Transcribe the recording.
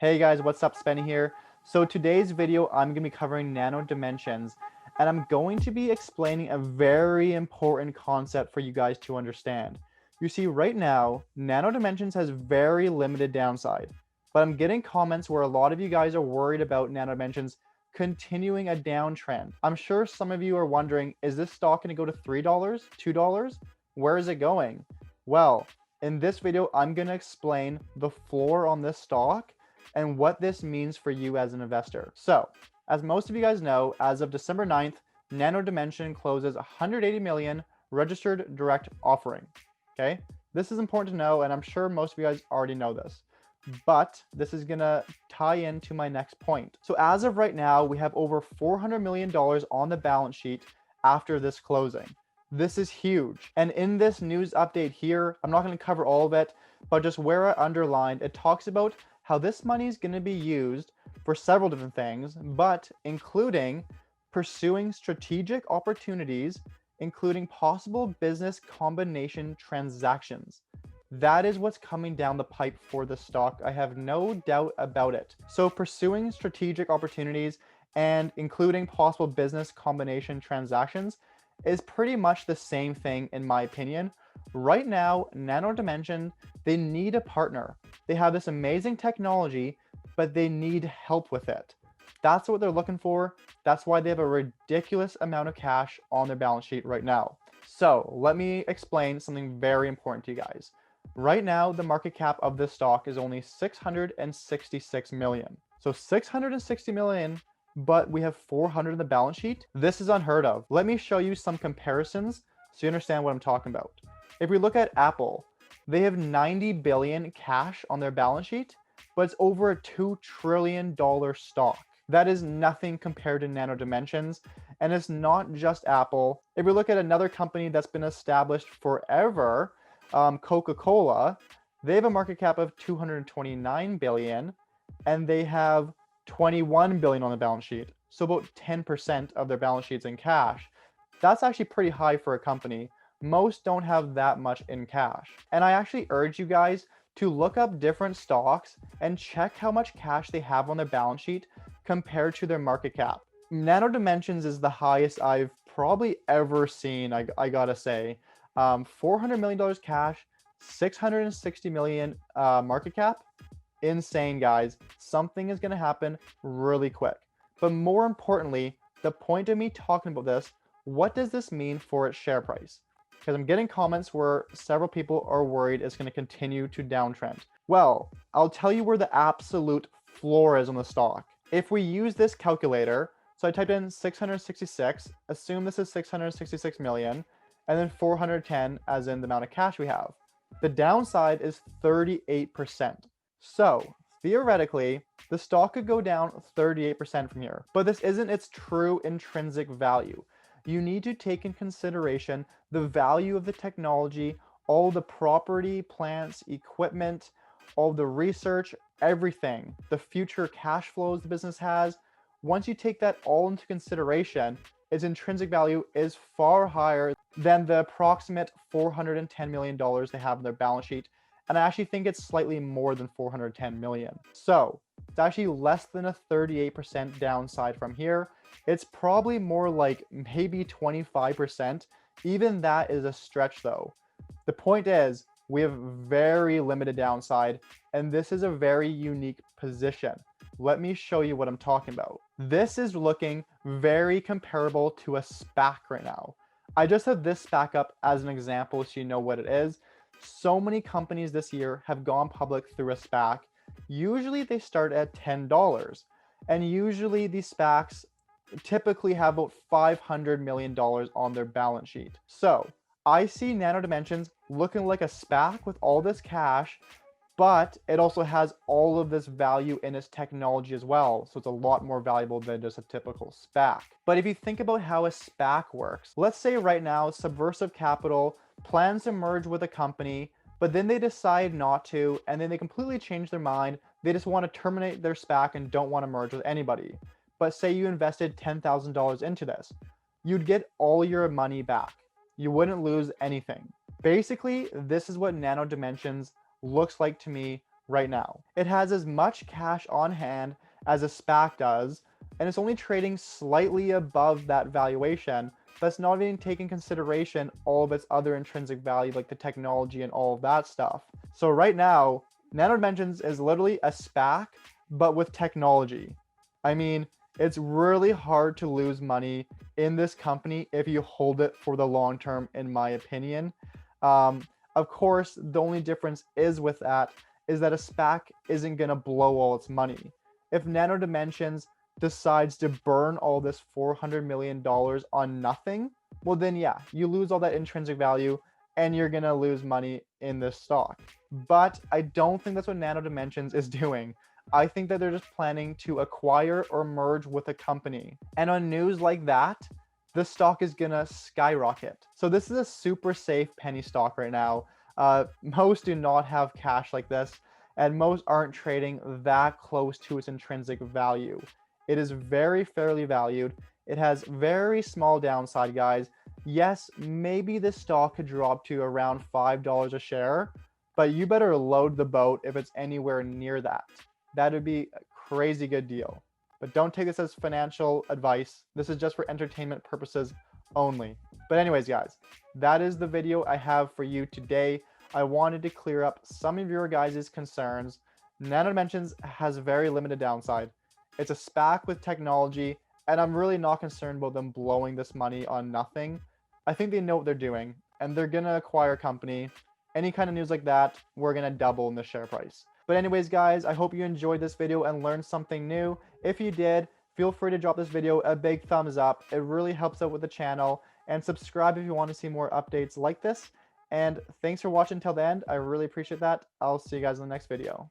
Hey guys, what's up? Spenny here. So today's video, I'm going to be covering nano dimensions, and I'm going to be explaining a very important concept for you guys to understand. You see, right now, nano dimensions has very limited downside, but I'm getting comments where a lot of you guys are worried about nano dimensions continuing a downtrend. I'm sure some of you are wondering, is this stock going to go to $3, $2? Where is it going? Well, in this video, I'm going to explain the floor on this stock and what this means for you as an investor. So, as most of you guys know, as of December 9th, Nano Dimension closes 180 million registered direct offering. Okay, this is important to know, and I'm sure most of you guys already know this, but this is gonna tie into my next point. So as of right now, we have over $400 million on the balance sheet after this closing. This is huge. And in this news update here, I'm not going to cover all of it, but just where I underlined, it talks about how this money is going to be used for several different things, but including pursuing strategic opportunities, including possible business combination transactions. That is what's coming down the pipe for the stock. I have no doubt about it. So pursuing strategic opportunities and including possible business combination transactions is pretty much the same thing in my opinion. Right now, Nano Dimension, they need a partner. They have this amazing technology, but they need help with it. That's what they're looking for. That's why they have a ridiculous amount of cash on their balance sheet right now. So let me explain something very important to you guys. Right now, the market cap of this stock is only 666 million. So 660 million, but we have 400 in the balance sheet. This is unheard of. Let me show you some comparisons so you understand what I'm talking about. If we look at Apple, they have 90 billion cash on their balance sheet, but it's over a $2 trillion stock. That is nothing compared to Nano Dimensions, and it's not just Apple. If we look at another company that's been established forever, CocaCola, they have a market cap of 229 billion, and they have 21 billion on the balance sheet. So about 10% of their balance sheet's in cash. That's actually pretty high for a company. Most don't have that much in cash. And I actually urge you guys to look up different stocks and check how much cash they have on their balance sheet compared to their market cap. Nano Dimensions is the highest I've probably ever seen, I gotta say. $400 million cash, 660 million market cap. Insane, guys. Something is going to happen really quick. But more importantly, the point of me talking about this, what does this mean for its share price? Because I'm getting comments where several people are worried it's going to continue to downtrend. Well, I'll tell you where the absolute floor is on the stock. If we use this calculator, so I typed in 666, assume this is 666 million, and then 410 as in the amount of cash we have. The downside is 38%. So theoretically, the stock could go down 38% from here, but this isn't its true intrinsic value. You need to take in consideration the value of the technology, all the property, plants, equipment, all the research, everything, the future cash flows the business has. Once you take that all into consideration, its intrinsic value is far higher than the approximate $410 million they have in their balance sheet. And I actually think it's slightly more than 410 million. So it's actually less than a 38% downside from here. It's probably more like maybe 25%. Even that is a stretch though. The point is, we have very limited downside, and this is a very unique position. Let me show you what I'm talking about. This is looking very comparable to a SPAC right now. I just have this SPAC up as an example so you know what it is. So many companies this year have gone public through a SPAC. Usually they start at $10, and usually these SPACs typically have about $500 million on their balance sheet. So I see Nano Dimensions looking like a SPAC with all this cash, but it also has all of this value in its technology as well. So it's a lot more valuable than just a typical SPAC. But if you think about how a SPAC works, let's say right now Subversive Capital plans to merge with a company, but then they decide not to, and then they completely change their mind. They just want to terminate their SPAC and don't want to merge with anybody. But say you invested $10,000 into this, you'd get all your money back. You wouldn't lose anything. Basically, this is what Nano Dimensions looks like to me right now. It has as much cash on hand as a SPAC does, and it's only trading slightly above that valuation. That's not even taking consideration all of its other intrinsic value, like the technology and all of that stuff. So right now, Nano Dimensions is literally a SPAC, but with technology. I mean, it's really hard to lose money in this company if you hold it for the long term, in my opinion. Of course, the only difference is with that is that a SPAC isn't going to blow all its money. If Nano Dimensions decides to burn all this $400 million on nothing, well then yeah, you lose all that intrinsic value and you're going to lose money in this stock. But I don't think that's what Nano Dimensions is doing. I think that they're just planning to acquire or merge with a company. And on news like that, the stock is gonna skyrocket. So this is a super safe penny stock right now. Most do not have cash like this, and most aren't trading that close to its intrinsic value. It is very fairly valued. It has very small downside, guys. Yes, maybe this stock could drop to around $5 a share, but you better load the boat if it's anywhere near that. That would be a crazy good deal. But don't take this as financial advice. This is just for entertainment purposes only. But anyways, guys, that is the video I have for you today. I wanted to clear up some of your guys' concerns. Nano Dimensions has very limited downside. It's a SPAC with technology, and I'm really not concerned about them blowing this money on nothing. I think they know what they're doing, and they're gonna acquire a company. Any kind of news like that, we're gonna double in the share price. But anyways, guys, I hope you enjoyed this video and learned something new. If you did, feel free to drop this video a big thumbs up. It really helps out with the channel. And subscribe if you want to see more updates like this. And thanks for watching till the end. I really appreciate that. I'll see you guys in the next video.